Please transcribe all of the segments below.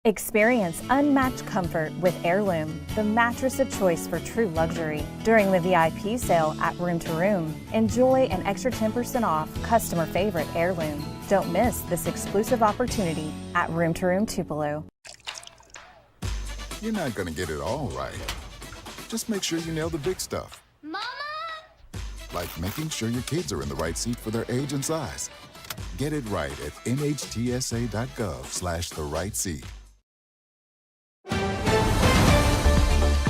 Experience unmatched comfort with Heirloom, the mattress of choice for true luxury. During the VIP sale at Room to Room, enjoy an extra 10% off customer favorite Heirloom. Don't miss this exclusive opportunity at Room to Room Tupelo. You're not going to get it all right. Just make sure you nail the big stuff. Mama! Like making sure your kids are in the right seat for their age and size. Get it right at nhtsa.gov/the right seat.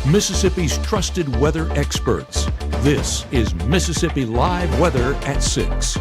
Mississippi's trusted weather experts. This is Mississippi Live Weather at 6.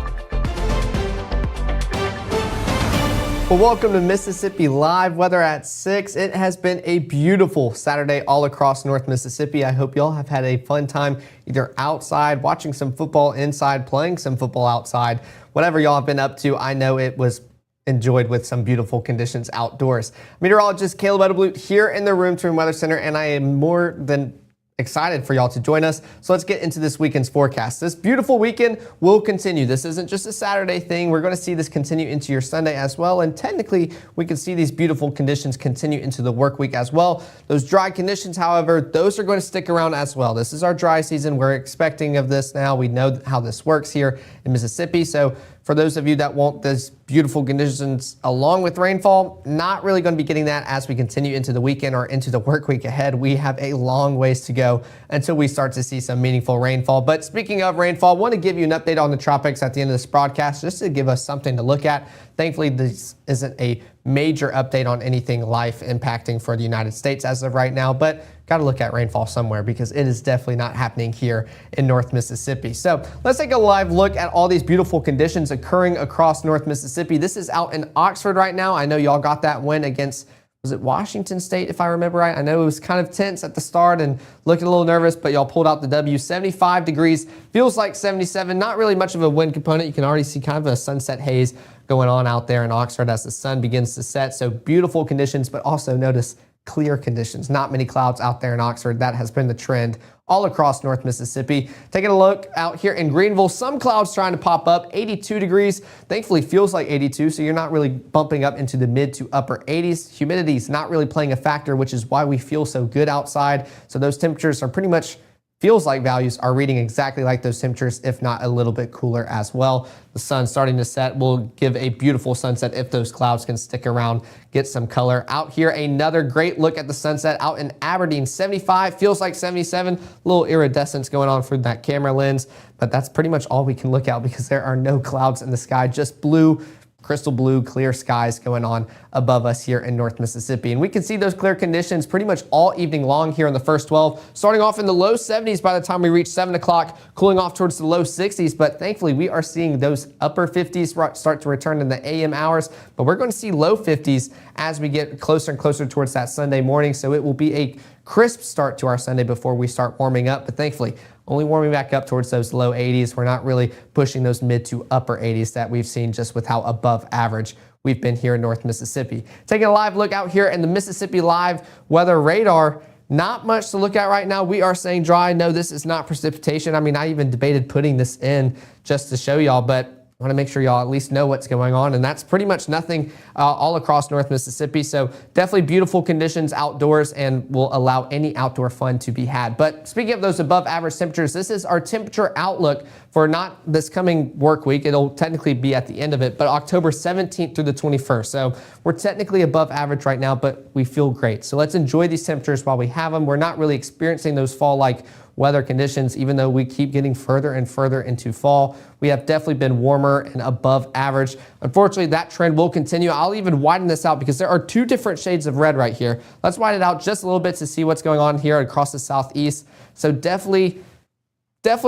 Well, welcome to Mississippi Live Weather at 6. It has been a beautiful Saturday all across North Mississippi. I hope y'all have had a fun time either outside, watching some football inside, playing some football outside. Whatever y'all have been up to, I know it was enjoyed with some beautiful conditions outdoors. Meteorologist Caleb Edelblut here in the Room to Room Weather Center, and I am more than excited for y'all to join us. So let's get into this weekend's forecast. This beautiful weekend will continue. This isn't just a Saturday thing. We're going to see this continue into your Sunday as well. And technically, we can see these beautiful conditions continue into the work week as well. Those dry conditions, however, those are going to stick around as well. This is our dry season. We're expecting of this now. We know how this works here in Mississippi. So for those of you that want these beautiful conditions along with rainfall, not really going to be getting that as we continue into the weekend or into the work week ahead. We have a long ways to go until we start to see some meaningful rainfall. But speaking of rainfall, I want to give you an update on the tropics at the end of this broadcast just to give us something to look at. Thankfully, this isn't a major update on anything life impacting for the United States as of right now, but got to look at rainfall somewhere because it is definitely not happening here in North Mississippi. So let's take a live look at all these beautiful conditions occurring across North Mississippi. This is out in Oxford right now. I know y'all got that win against, was it Washington State, if I remember right? I know it was kind of tense at the start and looking a little nervous, but y'all pulled out the W. 75 degrees, feels like 77, not really much of a wind component. You can already see kind of a sunset haze going on out there in Oxford as the sun begins to set. So beautiful conditions, but also notice clear conditions. Not many clouds out there in Oxford. That has been the trend all across North Mississippi. Taking a look out here in Greenville, some clouds trying to pop up, 82 degrees. Thankfully feels like 82, so you're not really bumping up into the mid to upper 80s. Humidity is not really playing a factor, which is why we feel so good outside. So those temperatures are pretty much, feels like values are reading exactly like those temperatures, if not a little bit cooler as well. The sun starting to set will give a beautiful sunset if those clouds can stick around, get some color. Out here, another great look at the sunset out in Aberdeen. 75, feels like 77, a little iridescence going on through that camera lens, but that's pretty much all we can look at because there are no clouds in the sky, just blue, crystal blue, clear skies going on above us here in North Mississippi. And we can see those clear conditions pretty much all evening long here in the first 12, starting off in the low 70s by the time we reach 7 o'clock, cooling off towards the low 60s. But thankfully, we are seeing those upper 50s start to return in the AM hours. But we're going to see low 50s as we get closer and closer towards that Sunday morning. So it will be a crisp start to our Sunday before we start warming up. But thankfully, only warming back up towards those low 80s. We're not really pushing those mid to upper 80s that we've seen just with how above average we've been here in North Mississippi. Taking a live look out here in the Mississippi Live Weather Radar. Not much to look at right now. We are saying dry. No, this is not precipitation. I mean, I even debated putting this in just to show y'all, but I want to make sure y'all at least know what's going on, and that's pretty much nothing all across North Mississippi. So definitely beautiful conditions outdoors and will allow any outdoor fun to be had. But speaking of those above average temperatures, this is our temperature outlook for not this coming work week. It'll technically be at the end of it, but October 17th through the 21st. So we're technically above average right now, but we feel great. So let's enjoy these temperatures while we have them. We're not really experiencing those fall-like weather conditions, even though we keep getting further and further into fall. We have definitely been warmer and above average. Unfortunately, that trend will continue. I'll even widen this out because there are two different shades of red right here. Let's widen it out just a little bit to see what's going on here across the southeast. So definitely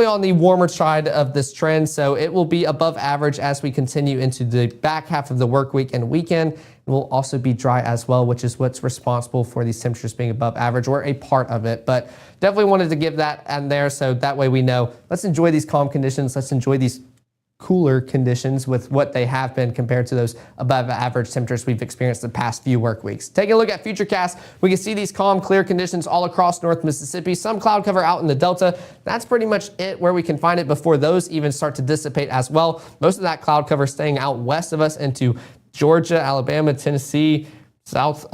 on the warmer side of this trend. So it will be above average as we continue into the back half of the work week and weekend. It will also be dry as well, which is what's responsible for these temperatures being above average, or a part of it. But definitely wanted to give that and there so that way we know. Let's enjoy these calm conditions. Let's enjoy these cooler conditions with what they have been compared to those above average temperatures we've experienced the past few work weeks. Taking a look at Futurecast, we can see these calm, clear conditions all across North Mississippi. Some cloud cover out in the Delta. That's pretty much it where we can find it before those even start to dissipate as well. Most of that cloud cover staying out west of us into Georgia, Alabama, Tennessee, South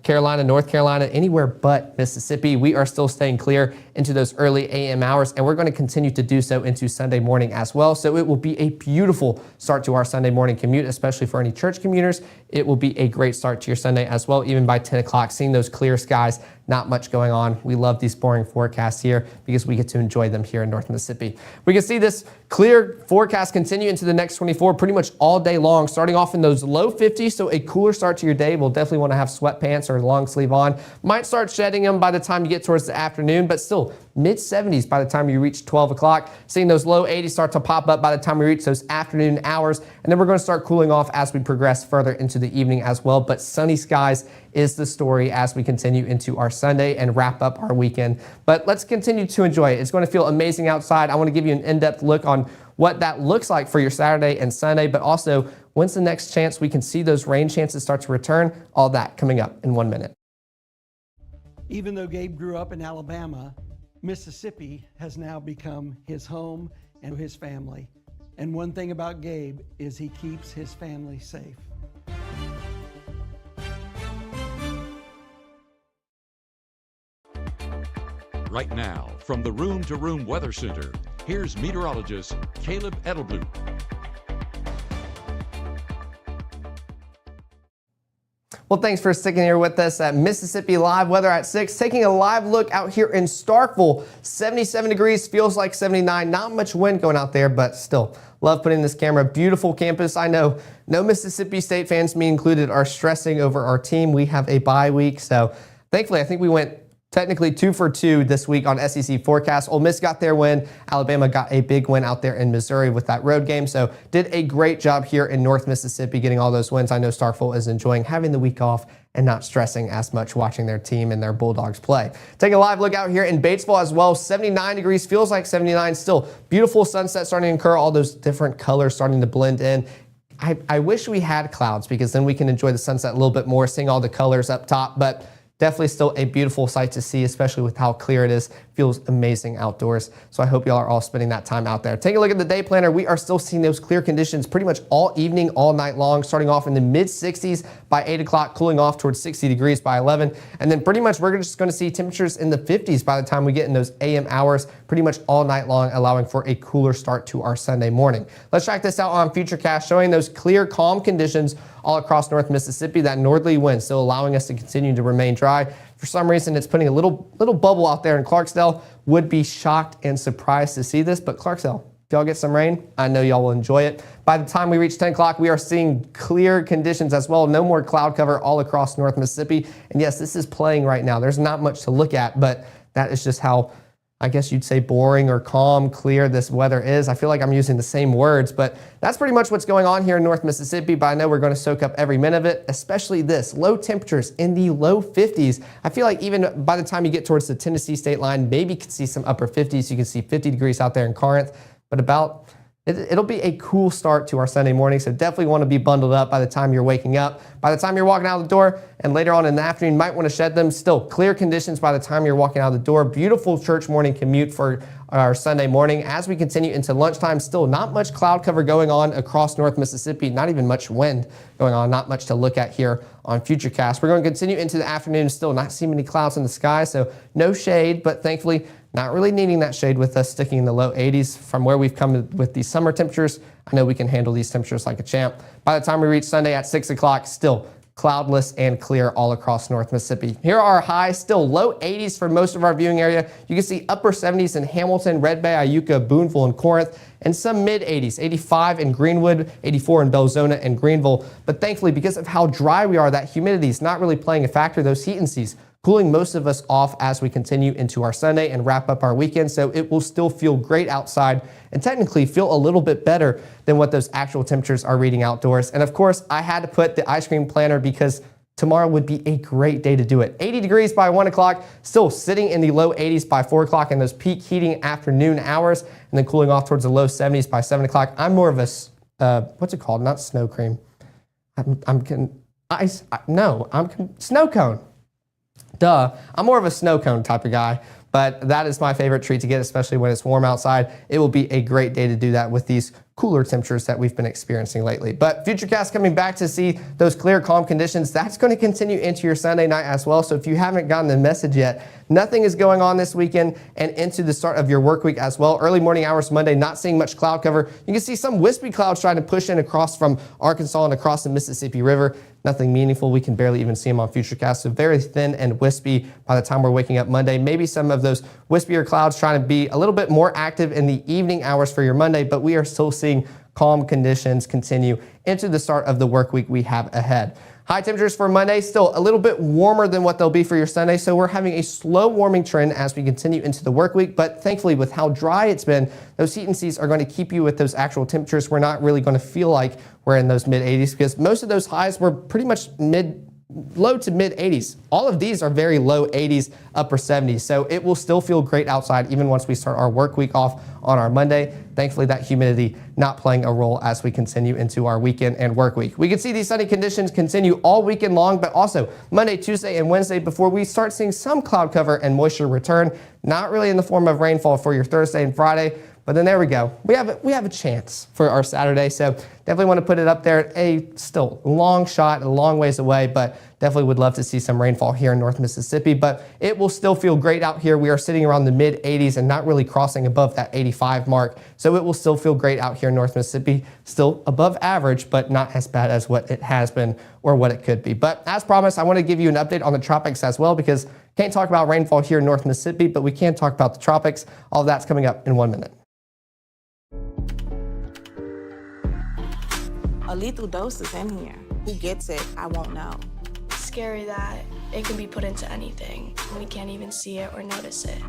Carolina, North Carolina, anywhere but Mississippi. We are still staying clear into those early AM hours, and we're going to continue to do so into Sunday morning as well. So it will be a beautiful start to our Sunday morning commute, especially for any church commuters. It will be a great start to your Sunday as well, even by 10 o'clock, seeing those clear skies, not much going on. We love these boring forecasts here because we get to enjoy them here in North Mississippi. We can see this clear forecast continue into the next 24 pretty much all day long, starting off in those low 50s, so a cooler start to your day. We'll definitely want to have sweatpants or long sleeve on. Might start shedding them by the time you get towards the afternoon, but still mid 70s by the time you reach 12 o'clock. Seeing those low 80s start to pop up by the time we reach those afternoon hours, and then we're going to start cooling off as we progress further into the evening as well. But sunny skies is the story as we continue into our Sunday and wrap up our weekend. But let's continue to enjoy it. It's going to feel amazing outside. I want to give you an in-depth look on what that looks like for your Saturday and Sunday, but also when's the next chance we can see those rain chances start to return. All that coming up in 1 minute. Even though Gabe grew up in Alabama, Mississippi has now become his home and his family. And one thing about Gabe is he keeps his family safe. Right now, from the Room to Room Weather Center, here's meteorologist Caleb Edelblut. Well, thanks for sticking here with us at Mississippi Live Weather at 6. Taking a live look out here in Starkville. 77 degrees, feels like 79. Not much wind going out there, but still love putting this camera. Beautiful campus. I know no Mississippi State fans, me included, are stressing over our team. We have a bye week, so thankfully I think we went technically 2 for 2 this week on SEC forecast. Ole Miss got their win. Alabama got a big win out there in Missouri with that road game. So did a great job here in North Mississippi getting all those wins. I know Starkville is enjoying having the week off and not stressing as much watching their team and their Bulldogs play. Take a live look out here in Batesville as well. 79 degrees, feels like 79 still. Beautiful sunset starting to occur. All those different colors starting to blend in. I wish we had clouds because then we can enjoy the sunset a little bit more, seeing all the colors up top. But definitely still a beautiful sight to see, especially with how clear it is. Feels amazing outdoors. So I hope y'all are all spending that time out there. Take a look at the day planner. We are still seeing those clear conditions pretty much all evening, all night long, starting off in the mid 60s by 8 o'clock, cooling off towards 60 degrees by 11. And then pretty much we're just going to see temperatures in the 50s by the time we get in those AM hours, pretty much all night long, allowing for a cooler start to our Sunday morning. Let's check this out on Futurecast, showing those clear, calm conditions all across North Mississippi. That northerly wind still allowing us to continue to remain dry. For some reason, it's putting a little bubble out there in Clarksdale. Would be shocked and surprised to see this, but Clarksdale, if y'all get some rain, I know y'all will enjoy it. By the time we reach 10 o'clock, we are seeing clear conditions as well. No more cloud cover all across North Mississippi. And yes, this is playing right now. There's not much to look at, but that is just how, I guess you'd say, boring or calm, clear this weather is. I feel like I'm using the same words, but that's pretty much what's going on here in North Mississippi. But I know we're going to soak up every minute of it, especially this. Low temperatures in the low 50s. I feel like even by the time you get towards the Tennessee state line, maybe you can see some upper 50s. You can see 50 degrees out there in Corinth, but it'll be a cool start to our Sunday morning, so definitely want to be bundled up by the time you're waking up. By the time you're walking out the door, and later on in the afternoon, you might want to shed them. Still clear conditions by the time you're walking out the door. Beautiful church morning commute for our Sunday morning. As we continue into lunchtime, still not much cloud cover going on across North Mississippi, not even much wind going on, not much to look at here on Futurecast. We're going to continue into the afternoon, still not seeing many clouds in the sky, so no shade, but thankfully not really needing that shade with us sticking in the low 80s. From where we've come with these summer temperatures, I know we can handle these temperatures like a champ. By the time we reach Sunday at 6 o'clock, still cloudless and clear all across North Mississippi. Here are our highs, still low 80s for most of our viewing area. You can see upper 70s in Hamilton, Red Bay, Iuka, Boonville, and Corinth, and some mid 80s, 85 in Greenwood, 84 in Belzona and Greenville. But thankfully, because of how dry we are, that humidity is not really playing a factor. Those heat and seas cooling most of us off as we continue into our Sunday and wrap up our weekend. So it will still feel great outside and technically feel a little bit better than what those actual temperatures are reading outdoors. And of course, I had to put the ice cream planner because tomorrow would be a great day to do it. 80 degrees by 1 o'clock, still sitting in the low 80s by 4 o'clock in those peak heating afternoon hours, and then cooling off towards the low 70s by 7 o'clock. I'm more of a, what's it called? Not snow cream. Snow cone. Duh, I'm more of a snow cone type of guy, but that is my favorite treat to get, especially when it's warm outside. It will be a great day to do that with these cooler temperatures that we've been experiencing lately. But Futurecast coming back to see those clear, calm conditions. That's going to continue into your Sunday night as well. So if you haven't gotten the message yet, nothing is going on this weekend and into the start of your work week as well. Early morning hours Monday, not seeing much cloud cover. You can see some wispy clouds trying to push in across from Arkansas and across the Mississippi River. Nothing meaningful. We can barely even see them on Futurecast. So very thin and wispy by the time we're waking up Monday. Maybe some of those wispier clouds trying to be a little bit more active in the evening hours for your Monday, but we are still seeing calm conditions continue into the start of the work week we have ahead. High temperatures for Monday, still a little bit warmer than what they'll be for your Sunday, so we're having a slow warming trend as we continue into the work week, but thankfully with how dry it's been, those heat and seas are going to keep you with those actual temperatures. We're not really going to feel like we're in those mid 80s because most of those highs were pretty much low to mid 80s. All of these are very low 80s, upper 70s. So it will still feel great outside even once we start our work week off on our Monday. Thankfully, that humidity not playing a role as we continue into our weekend and work week. We can see these sunny conditions continue all weekend long, but also Monday, Tuesday, and Wednesday before we start seeing some cloud cover and moisture return. Not really in the form of rainfall for your Thursday and Friday. But then there we go. We have a chance for our Saturday, so definitely want to put it up there. A still long shot, a long ways away, but definitely would love to see some rainfall here in North Mississippi. But it will still feel great out here. We are sitting around the mid 80s and not really crossing above that 85 mark. So it will still feel great out here in North Mississippi. Still above average, but not as bad as what it has been or what it could be. But as promised, I want to give you an update on the tropics as well because can't talk about rainfall here in North Mississippi, but we can talk about the tropics. All of that's coming up in 1 minute. A lethal dose is in here. Who gets it? I won't know. Scary that it can be put into anything. We can't even see it or notice it.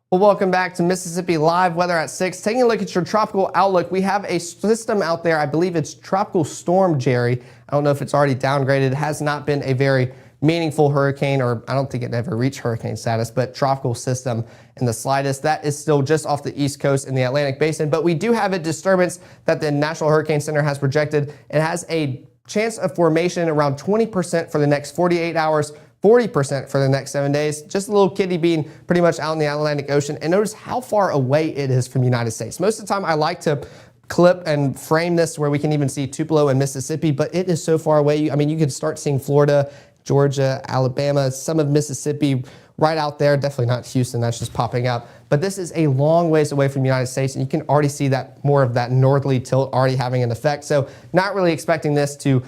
Well, welcome back to Mississippi Live Weather at 6. Taking a look at your tropical outlook, we have a system out there. I believe it's Tropical Storm Jerry. I don't know if it's already downgraded. It has not been a very meaningful hurricane, or I don't think it ever reached hurricane status, but tropical system in the slightest. That is still just off the East Coast in the Atlantic Basin, but we do have a disturbance that the National Hurricane Center has projected. It has a chance of formation around 20% for the next 48 hours, 40% for the next 7 days. Just a little kitty bean pretty much out in the Atlantic Ocean. And notice how far away it is from the United States. Most of the time I like to clip and frame this where we can even see Tupelo and Mississippi, but it is so far away. I mean, you could start seeing Florida, Georgia, Alabama, some of Mississippi right out there. Definitely not Houston, that's just popping up. But this is a long ways away from the United States, and you can already see that more of that northerly tilt already having an effect. So not really expecting this to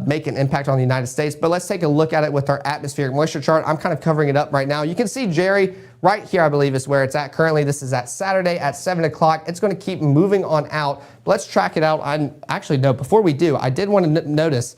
make an impact on the United States, but let's take a look at it with our atmospheric moisture chart. I'm kind of covering it up right now. You can see Jerry right here, I believe is where it's at currently. This is at Saturday at 7 o'clock. It's going to keep moving on out. Let's track it out. Actually, no, before we do, I did want to notice,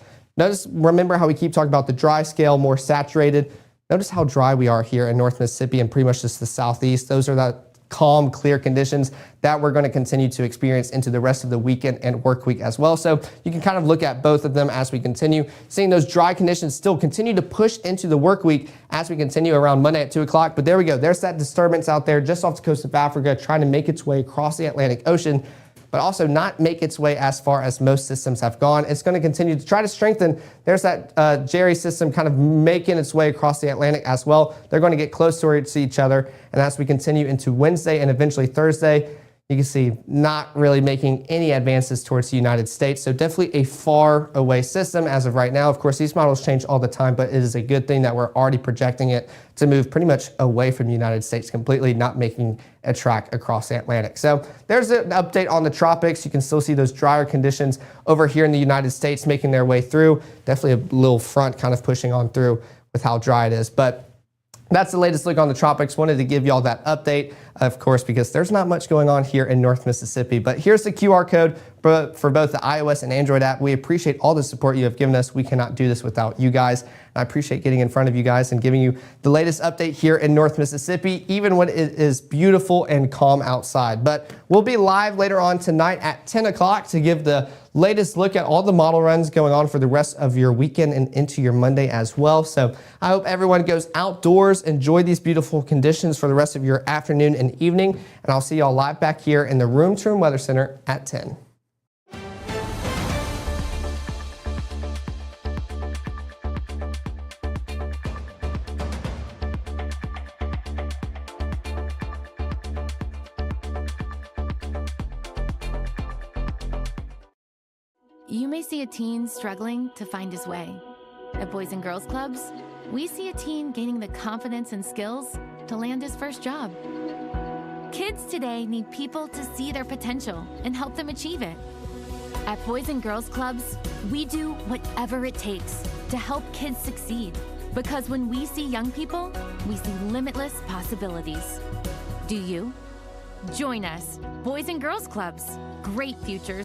remember how we keep talking about the dry scale, more saturated. Notice how dry we are here in North Mississippi and pretty much just the southeast. Those are the calm, clear conditions that we're going to continue to experience into the rest of the weekend and work week as well. So you can kind of look at both of them as we continue. Seeing those dry conditions still continue to push into the work week as we continue around Monday at 2 o'clock. But there we go. There's that disturbance out there just off the coast of Africa trying to make its way across the Atlantic Ocean, but also not make its way as far as most systems have gone. It's going to continue to try to strengthen. There's that Jerry system kind of making its way across the Atlantic as well. They're going to get close to each other. And as we continue into Wednesday and eventually Thursday, you can see not really making any advances towards the United States. So definitely a far away system as of right now. Of course, these models change all the time, but it is a good thing that we're already projecting it to move pretty much away from the United States completely, not making a track across the Atlantic. So there's an update on the tropics. You can still see those drier conditions over here in the United States making their way through. Definitely a little front kind of pushing on through with how dry it is. But that's the latest look on the tropics. Wanted to give y'all that update, of course, because there's not much going on here in North Mississippi. But here's the QR code for both the iOS and Android app. We appreciate all the support you have given us. We cannot do this without you guys. And I appreciate getting in front of you guys and giving you the latest update here in North Mississippi, even when it is beautiful and calm outside. But we'll be live later on tonight at 10 o'clock to give the latest look at all the model runs going on for the rest of your weekend and into your Monday as well. So I hope everyone goes outdoors, enjoy these beautiful conditions for the rest of your afternoon and evening. And I'll see y'all live back here in the Room to Room Weather Center at 10. You may see a teen struggling to find his way. At Boys and Girls Clubs, we see a teen gaining the confidence and skills to land his first job. Kids today need people to see their potential and help them achieve it. At Boys and Girls Clubs, we do whatever it takes to help kids succeed. Because when we see young people, we see limitless possibilities. Do you? Join us, Boys and Girls Clubs. Great futures.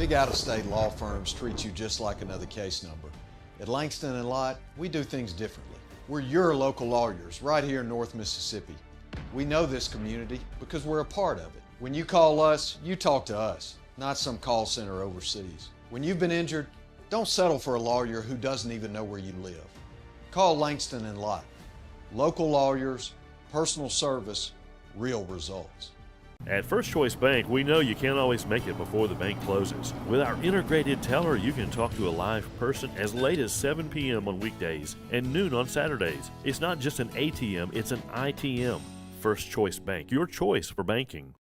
Big out-of-state law firms treat you just like another case number. At Langston & Lott, we do things differently. We're your local lawyers right here in North Mississippi. We know this community because we're a part of it. When you call us, you talk to us, not some call center overseas. When you've been injured, don't settle for a lawyer who doesn't even know where you live. Call Langston & Lott. Local lawyers, personal service, real results. At First Choice Bank, we know you can't always make it before the bank closes. With our integrated teller, you can talk to a live person as late as 7 p.m. on weekdays and noon on Saturdays. It's not just an ATM, it's an ITM. First Choice Bank, your choice for banking.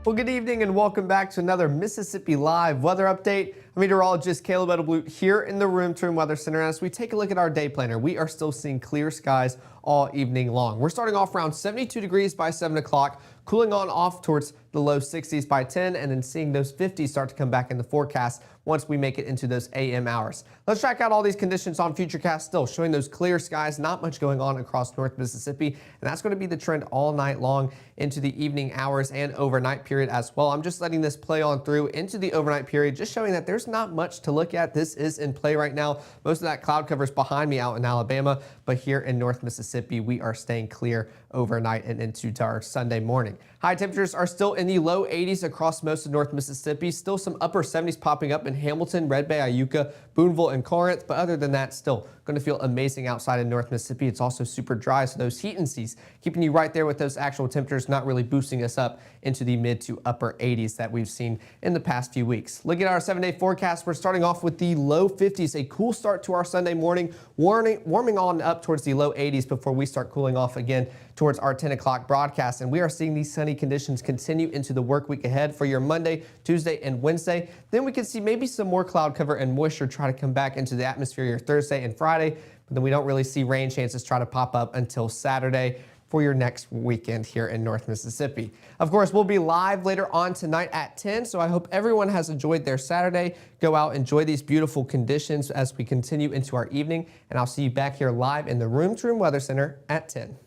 Well, good evening and welcome back to another Mississippi Live weather update. I'm meteorologist Caleb Edelblut here in the Room to Room Weather Center. As we take a look at our day planner, we are still seeing clear skies all evening long. We're starting off around 72 degrees by 7 o'clock, cooling on off towards the low 60s by 10, and then seeing those 50s start to come back in the forecast once we make it into those AM hours. Let's check out all these conditions on Futurecast still, showing those clear skies, not much going on across North Mississippi, and that's going to be the trend all night long into the evening hours and overnight period as well. I'm just letting this play on through into the overnight period, just showing that there's not much to look at. This is in play right now. Most of that cloud cover is behind me out in Alabama, but here in North Mississippi, we are staying clear overnight and into our Sunday morning. High temperatures are still in the low 80s across most of North Mississippi. Still some upper 70s popping up in Hamilton, Red Bay, Iuka, Boonville, and Corinth. But other than that, still going to feel amazing outside in North Mississippi. It's also super dry, so those heat indices keeping you right there with those actual temperatures, not really boosting us up into the mid to upper 80s that we've seen in the past few weeks. Looking at our 7-day forecast, we're starting off with the low 50s, a cool start to our Sunday morning, warming on up towards the low 80s before we start cooling off again towards our 10 o'clock broadcast. And we are seeing these sunny conditions continue into the work week ahead for your Monday, Tuesday, and Wednesday. Then we can see maybe some more cloud cover and moisture try to come back into the atmosphere your Thursday and Friday, but then we don't really see rain chances try to pop up until Saturday for your next weekend here in North Mississippi. Of course, we'll be live later on tonight at 10, so I hope everyone has enjoyed their Saturday. Go out, enjoy these beautiful conditions as we continue into our evening, and I'll see you back here live in the Room to Room Weather Center at 10.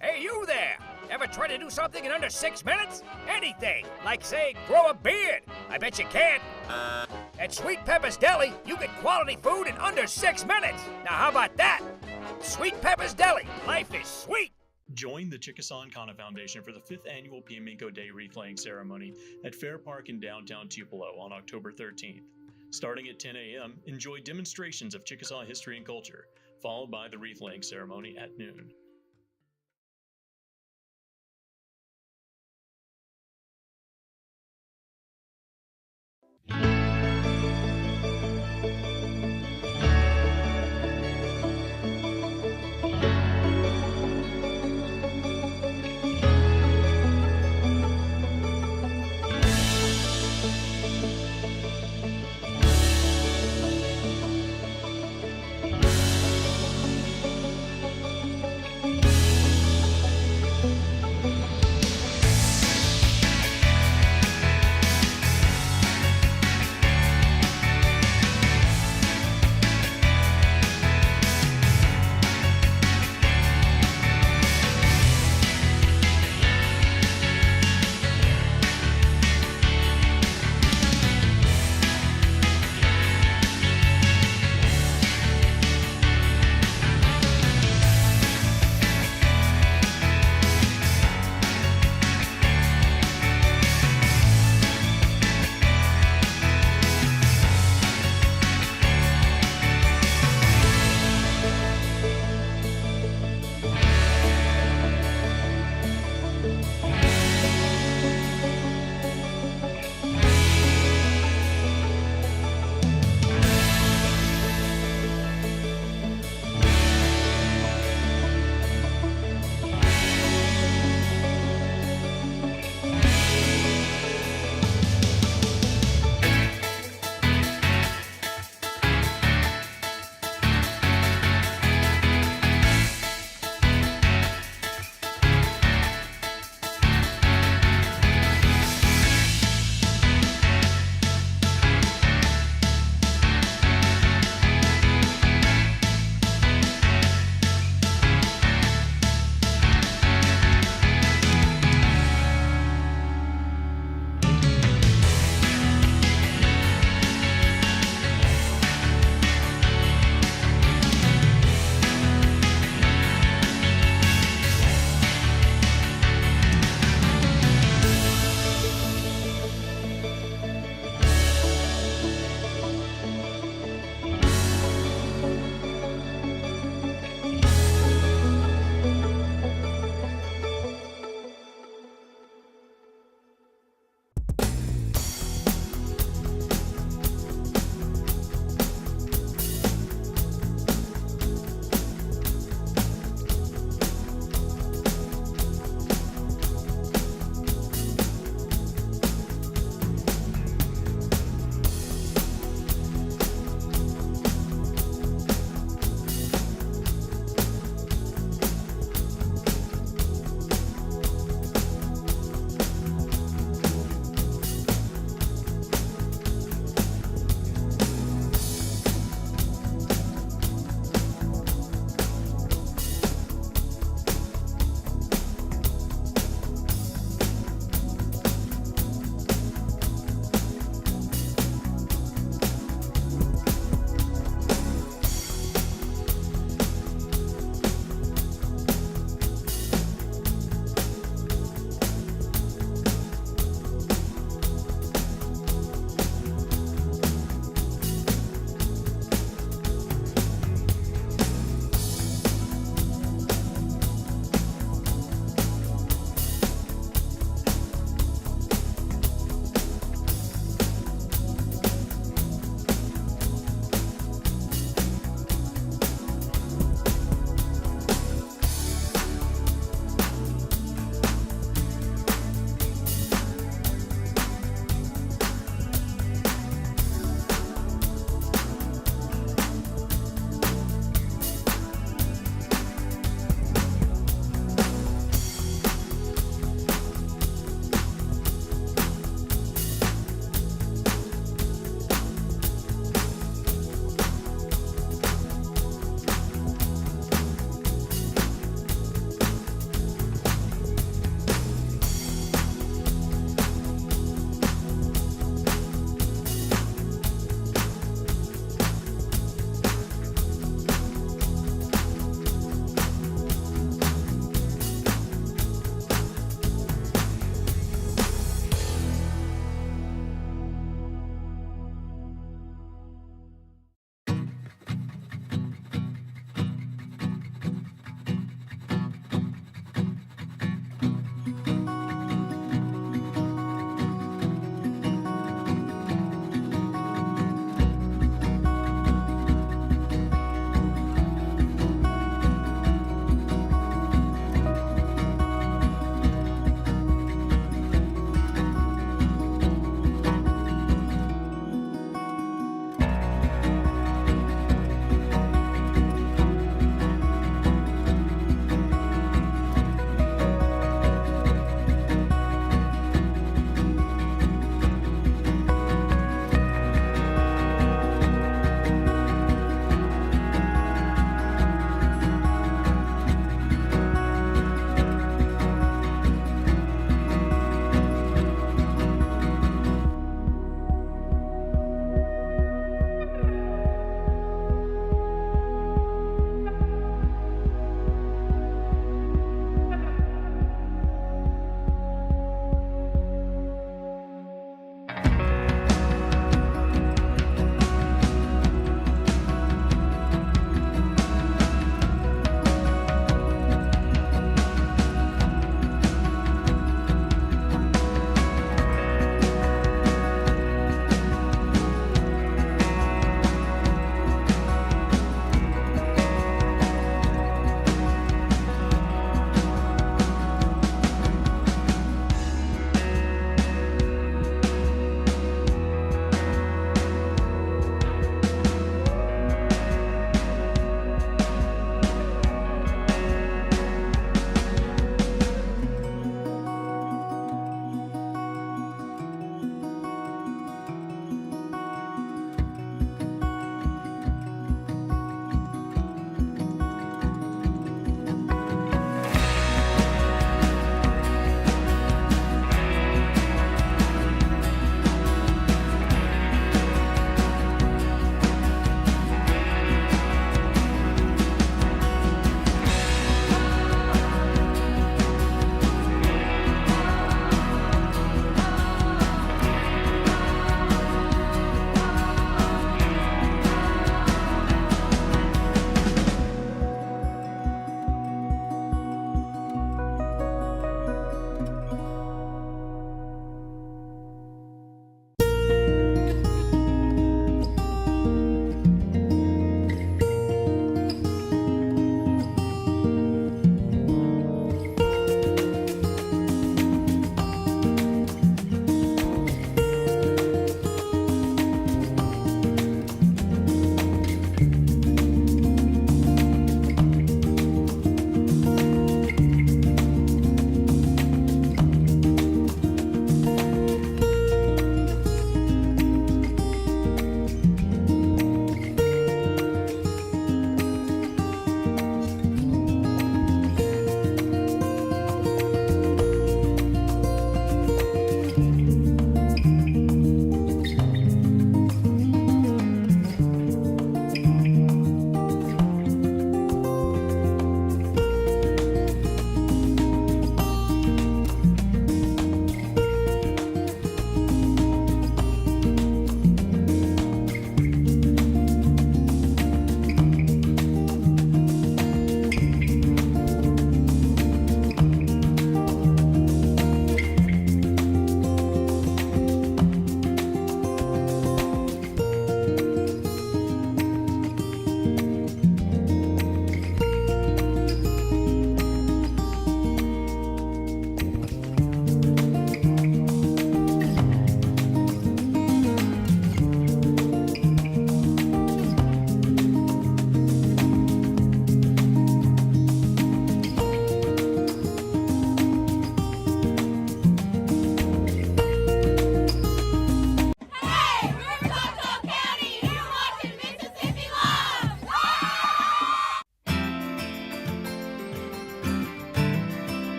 Hey, you there! Ever try to do something in under 6 minutes? Anything, like say, grow a beard. I bet you can't. At Sweet Pepper's Deli, you get quality food in under 6 minutes. Now how about that? Sweet Pepper's Deli, life is sweet. Join the Chickasaw and Kana Foundation for the 5th Annual Piamico Day Wreath-Laying Ceremony at Fair Park in downtown Tupelo on October 13th. Starting at 10 a.m., enjoy demonstrations of Chickasaw history and culture, followed by the wreath-laying ceremony at noon.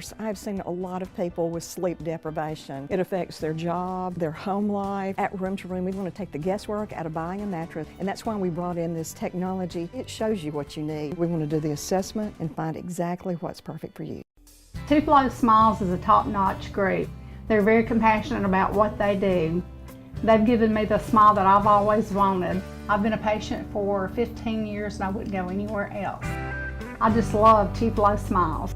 course, I've seen a lot of people with sleep deprivation. It affects their job, their home life. At Room to Room, we want to take the guesswork out of buying a mattress, and that's why we brought in this technology. It shows you what you need. We want to do the assessment and find exactly what's perfect for you. Tupelo Smiles is a top-notch group. They're very compassionate about what they do. They've given me the smile that I've always wanted. I've been a patient for 15 years and I wouldn't go anywhere else. I just love Tupelo Smiles.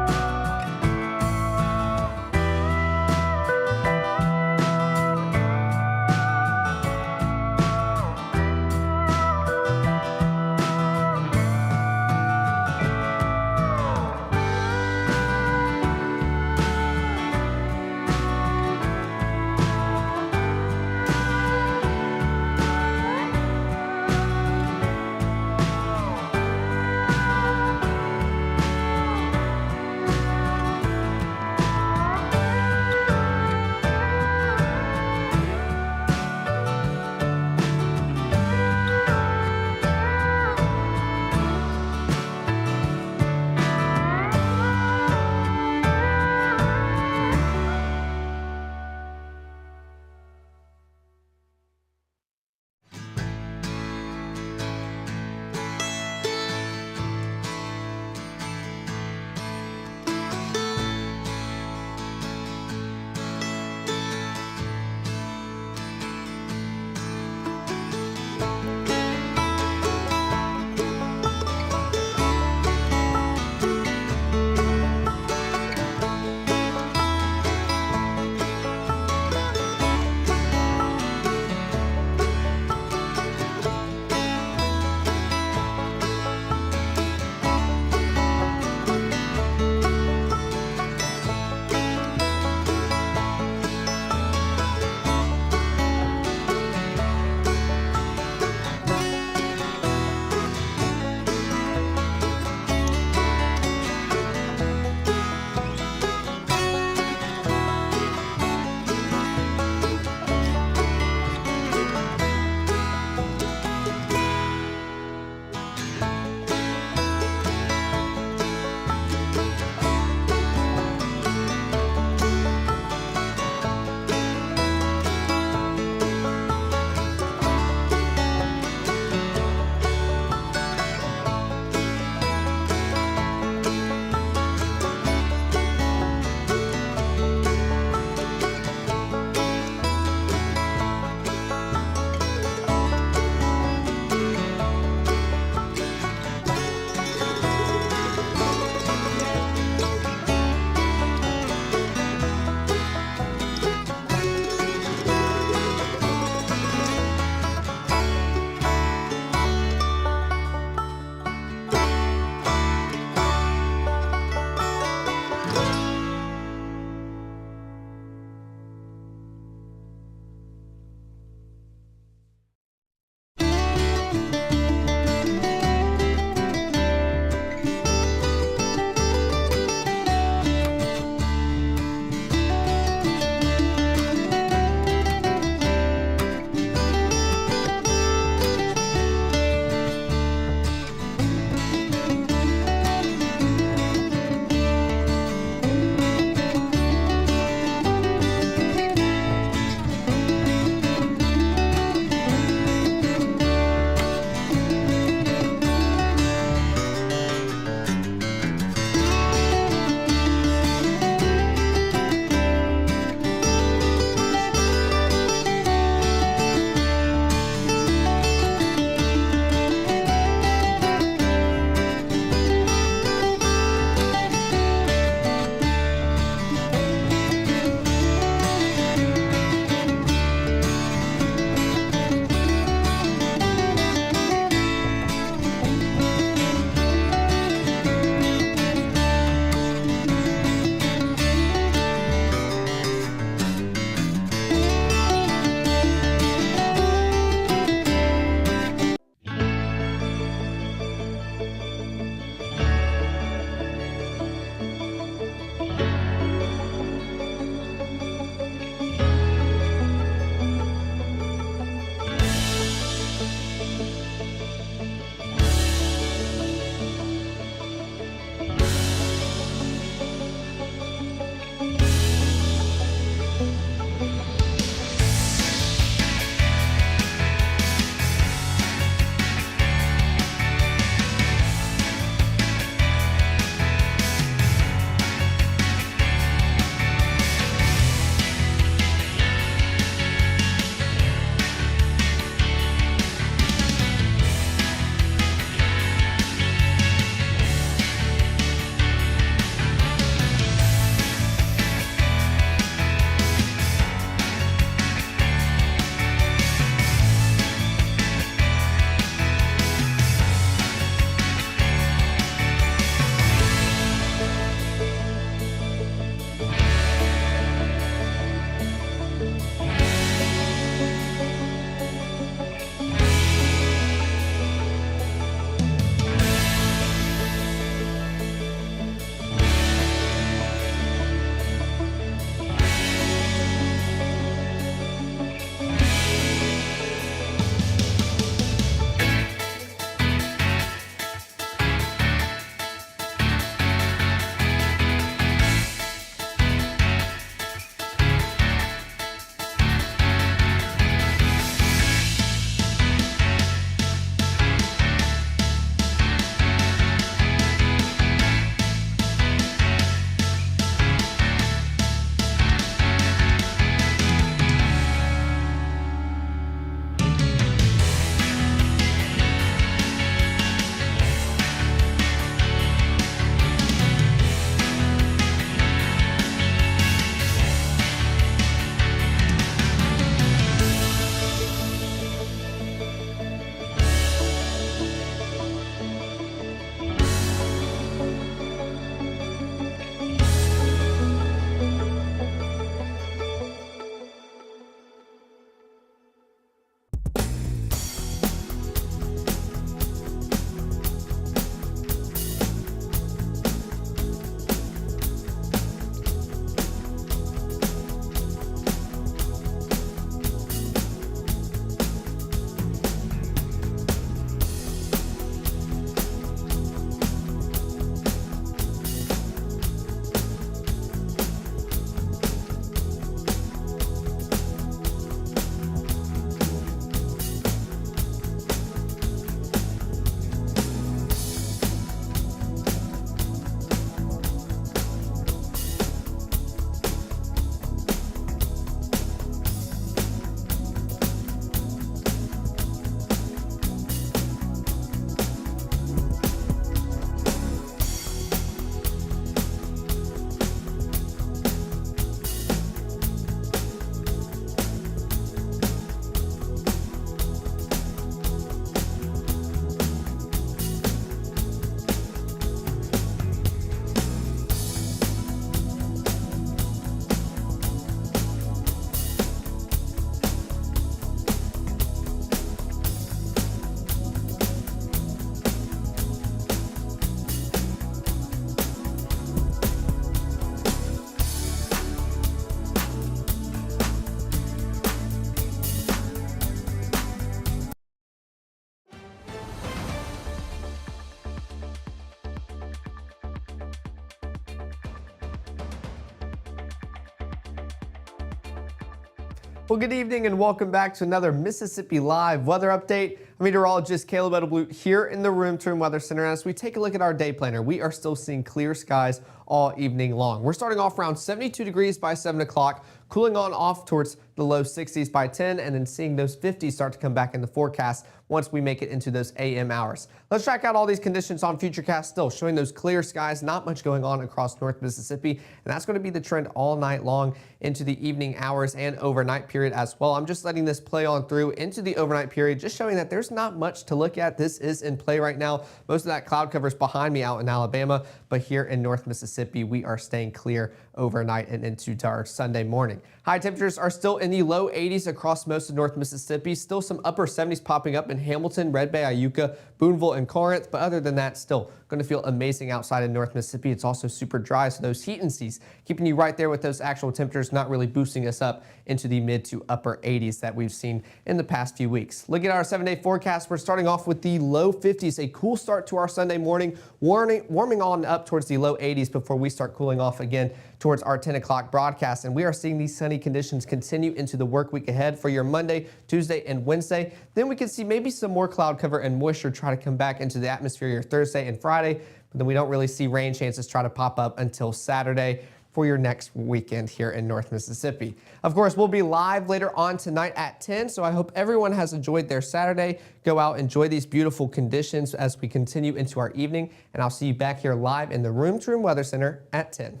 Well, good evening and welcome back to another Mississippi Live weather update. I'm meteorologist Caleb Edelblut here in the Room to Room Weather Center. As we take a look at our day planner, we are still seeing clear skies all evening long. We're starting off around 72 degrees by 7 o'clock, cooling on off towards the low 60s by 10, and then seeing those 50s start to come back in the forecast once we make it into those AM hours. Let's track out all these conditions on Futurecast still, showing those clear skies, not much going on across North Mississippi, and that's going to be the trend all night long into the evening hours and overnight period as well. I'm just letting this play on through into the overnight period, just showing that there's not much to look at. This is in play right now. Most of that cloud cover is behind me out in Alabama, but here in North Mississippi, we are staying clear overnight and into our Sunday morning. High temperatures are still in the low 80s across most of North Mississippi. Still some upper 70s popping up in Hamilton, Red Bay, Iuka, Boonville, and Corinth. But other than that, still going to feel amazing outside in North Mississippi. It's also super dry, so those heat and seas keeping you right there with those actual temperatures, not really boosting us up into the mid to upper 80s that we've seen in the past few weeks. Looking at our 7-day forecast, we're starting off with the low 50s, a cool start to our Sunday morning, warming on up towards the low 80s before we start cooling off again towards our 10 o'clock broadcast. And we are seeing these sunny conditions continue into the work week ahead for your Monday, Tuesday, and Wednesday. Then we can see maybe some more cloud cover and moisture try to come back into the atmosphere your Thursday and Friday, but then we don't really see rain chances try to pop up until Saturday for your next weekend here in North Mississippi. Of course, we'll be live later on tonight at 10, so I hope everyone has enjoyed their Saturday. Go out, enjoy these beautiful conditions as we continue into our evening, and I'll see you back here live in the Room to Room Weather Center at 10.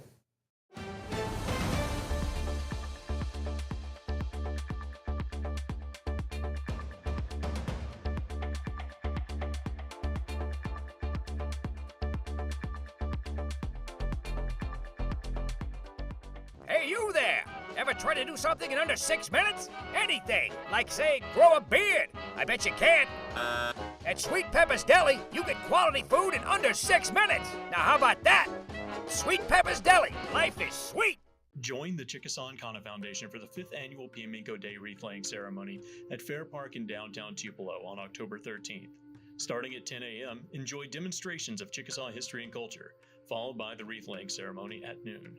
Hey, you there! Ever try to do something in under 6 minutes? Anything, like say, grow a beard. I bet you can't. At Sweet Pepper's Deli, you get quality food in under 6 minutes. Now how about that? Sweet Pepper's Deli, life is sweet. Join the Chickasaw and Kana Foundation for the 5th annual Piamingo Day wreath-laying ceremony at Fair Park in downtown Tupelo on October 13th. Starting at 10 a.m., enjoy demonstrations of Chickasaw history and culture, followed by the wreath-laying ceremony at noon.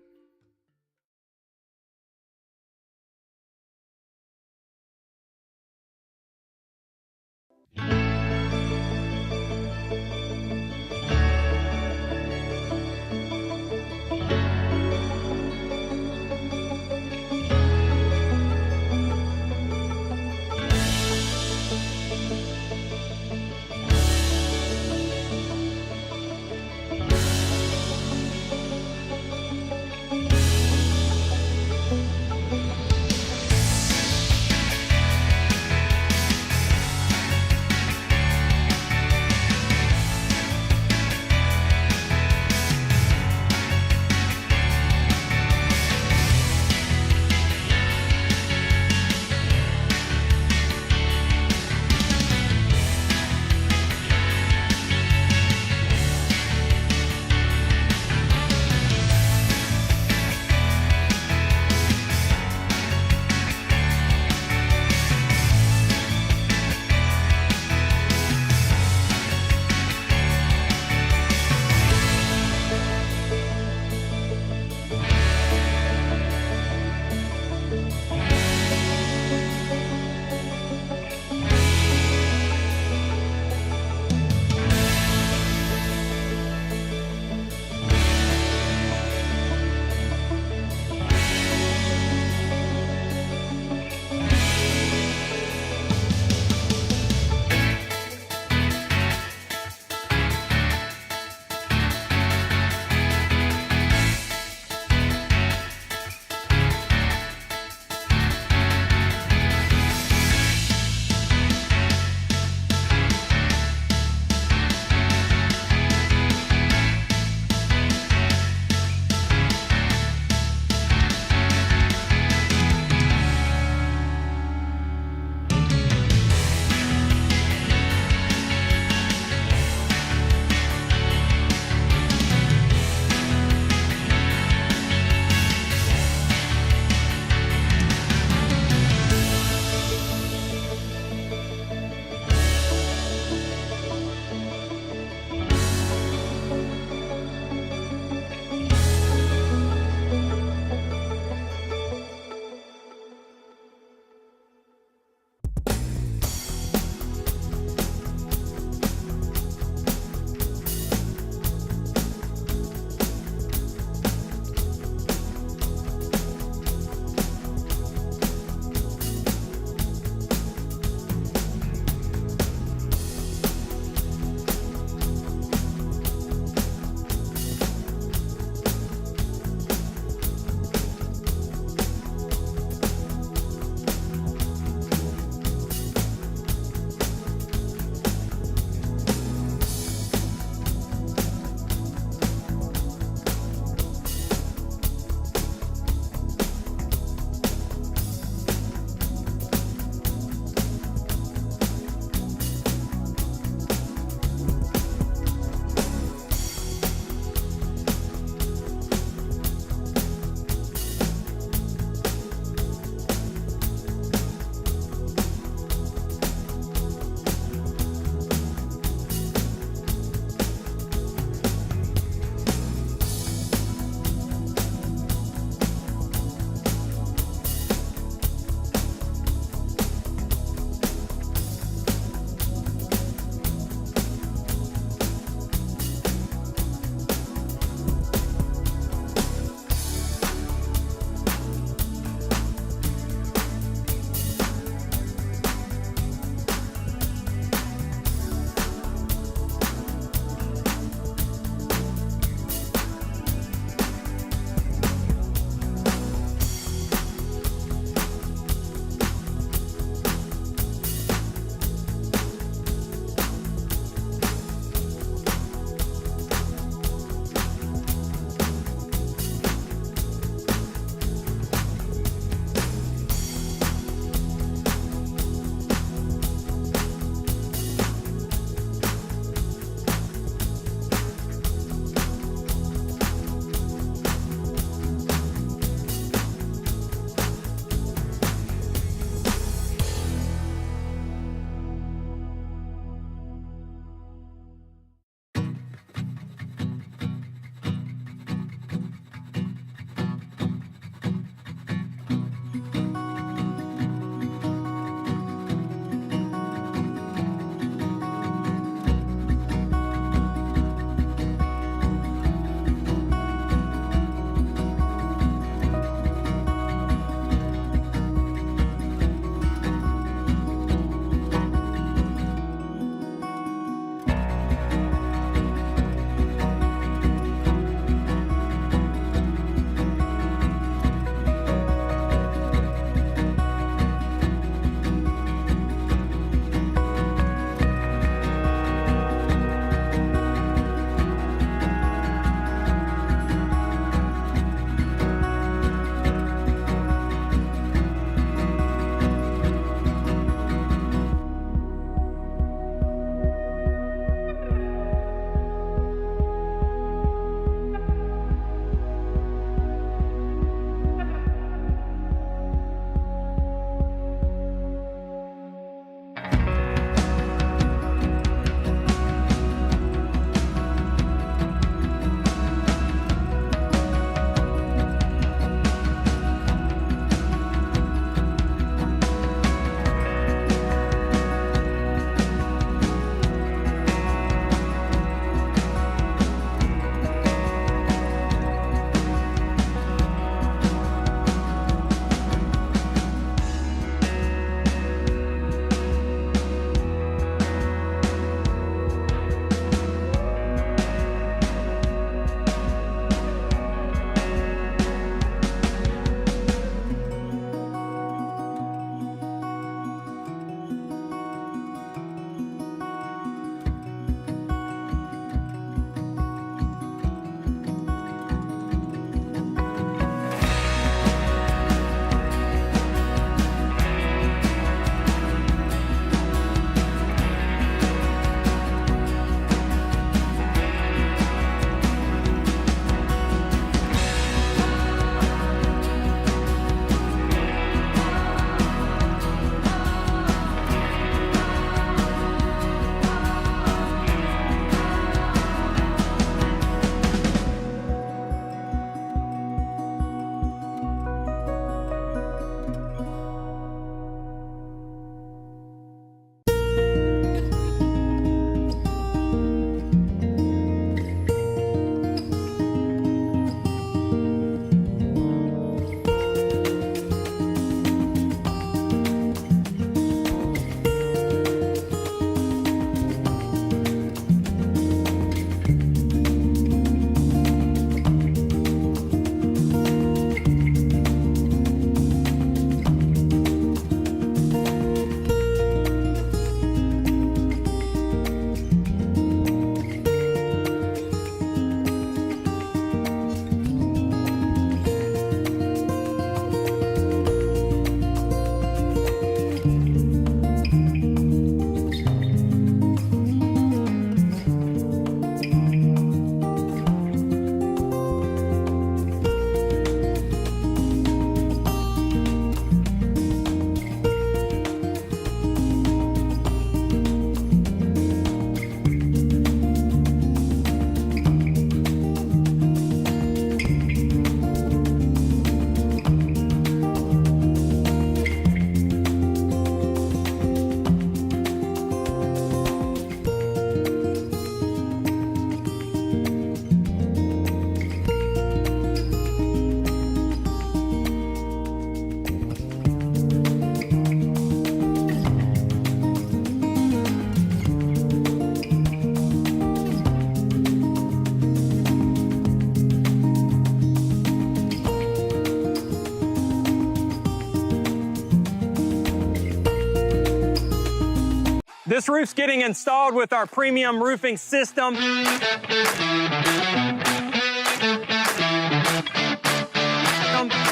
This roof's getting installed with our premium roofing system.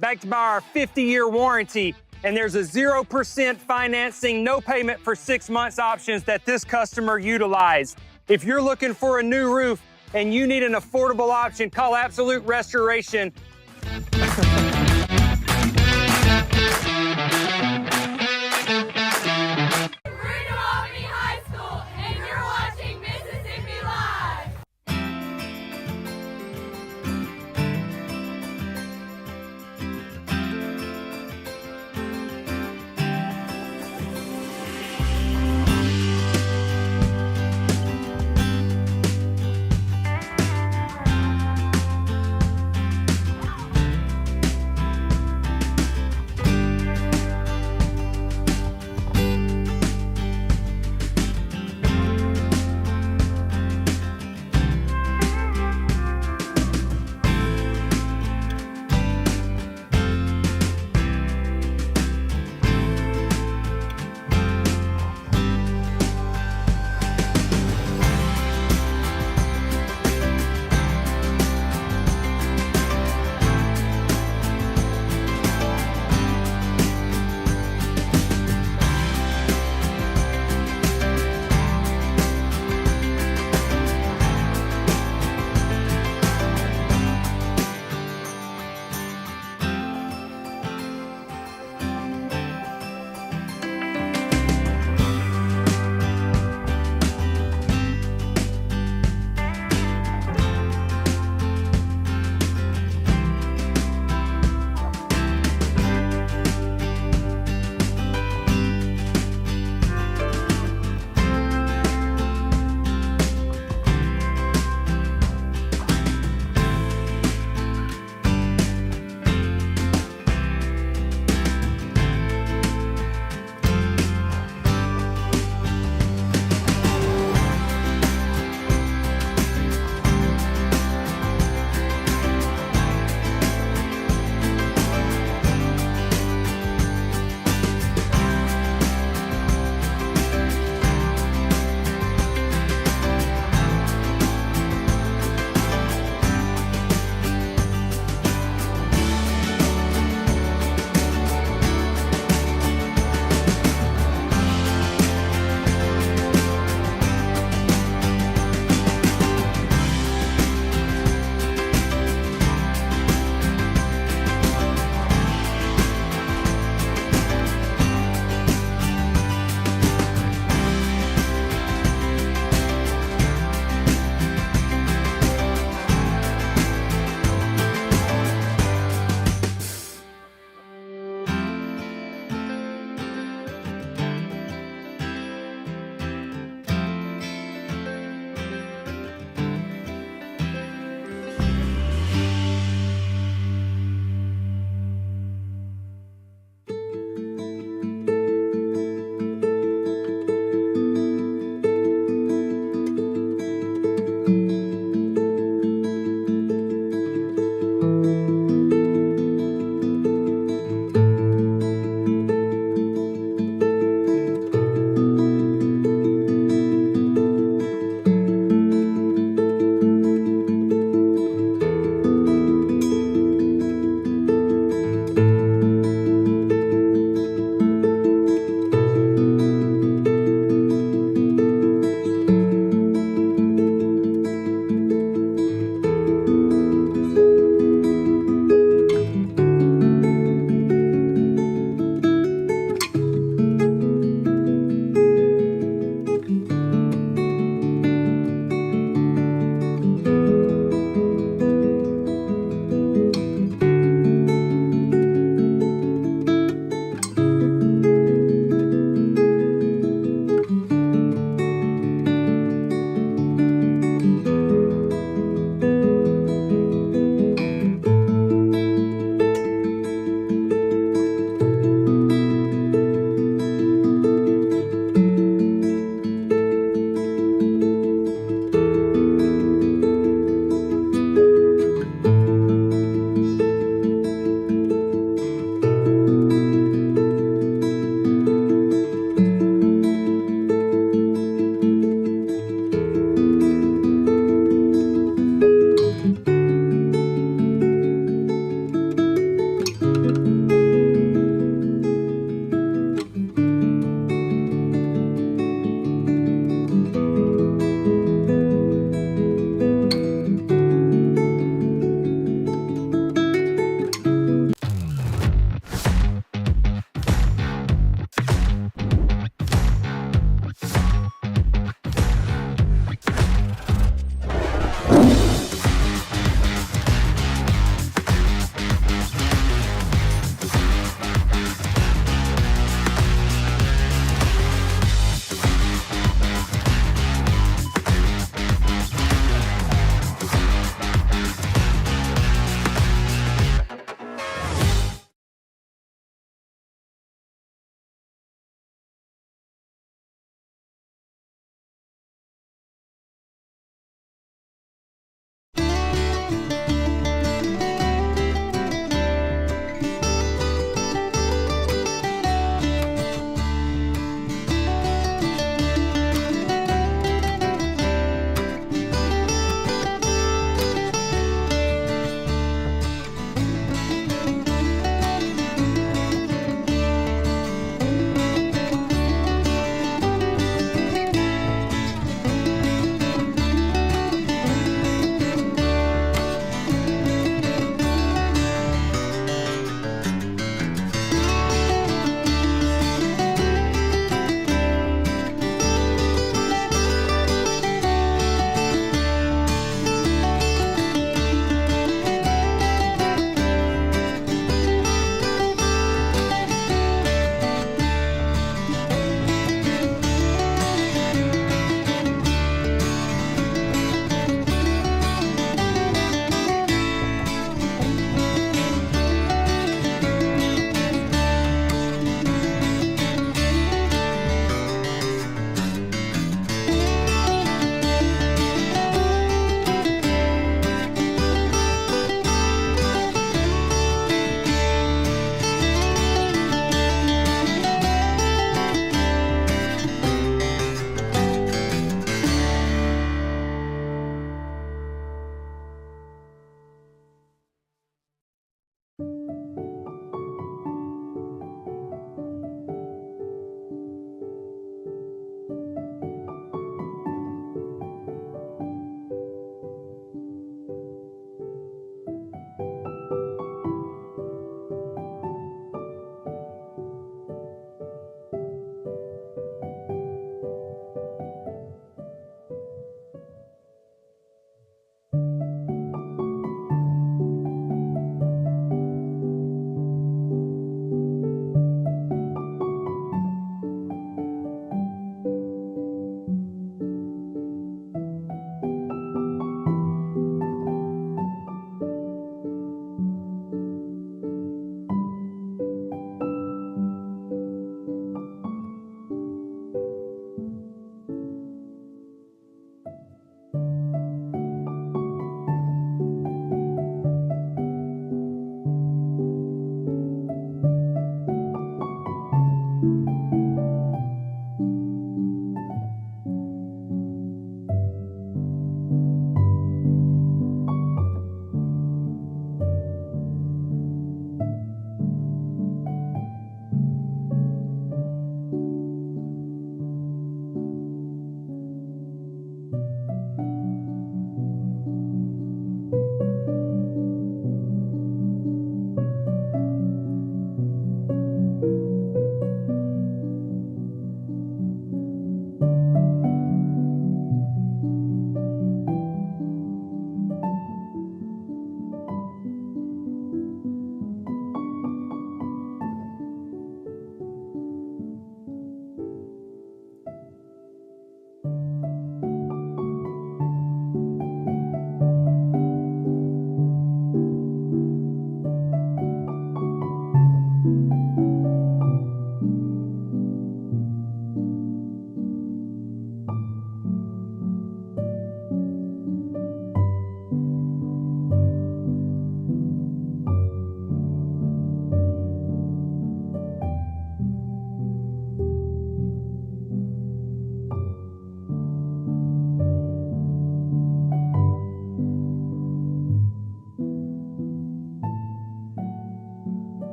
Backed by our 50-year warranty. And there's a 0% financing, no payment for 6 months options that this customer utilized. If you're looking for a new roof and you need an affordable option, call Absolute Restoration.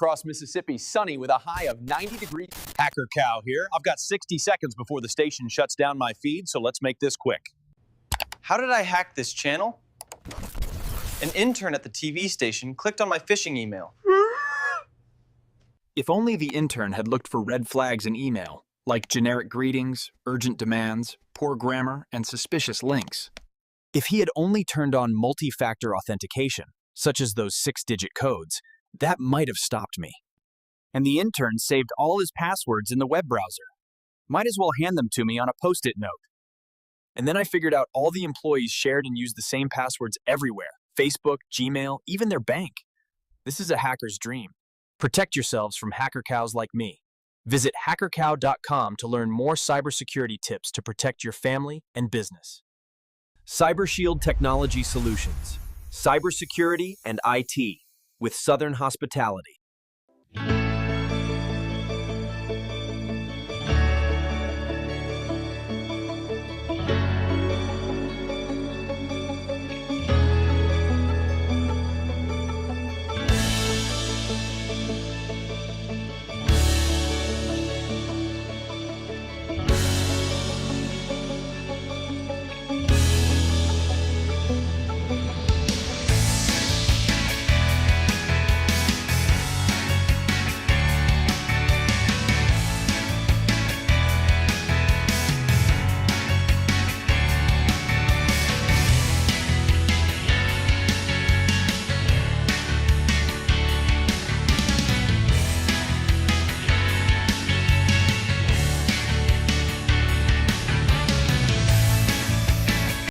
across Mississippi, sunny with a high of 90 degrees. Hacker Cow here. I've got 60 seconds before the station shuts down my feed, so let's make this quick. How did I hack this channel? An intern at the TV station clicked on my phishing email. If only the intern had looked for red flags in email, like generic greetings, urgent demands, poor grammar, and suspicious links. If he had only turned on multi-factor authentication, such as those 6-digit codes, that might have stopped me. And the intern saved all his passwords in the web browser. Might as well hand them to me on a Post-it note. And then I figured out all the employees shared and used the same passwords everywhere. Facebook, Gmail, even their bank. This is a hacker's dream. Protect yourselves from hacker cows like me. Visit hackercow.com to learn more cybersecurity tips to protect your family and business. CyberShield Technology Solutions. Cybersecurity and IT with Southern Hospitality.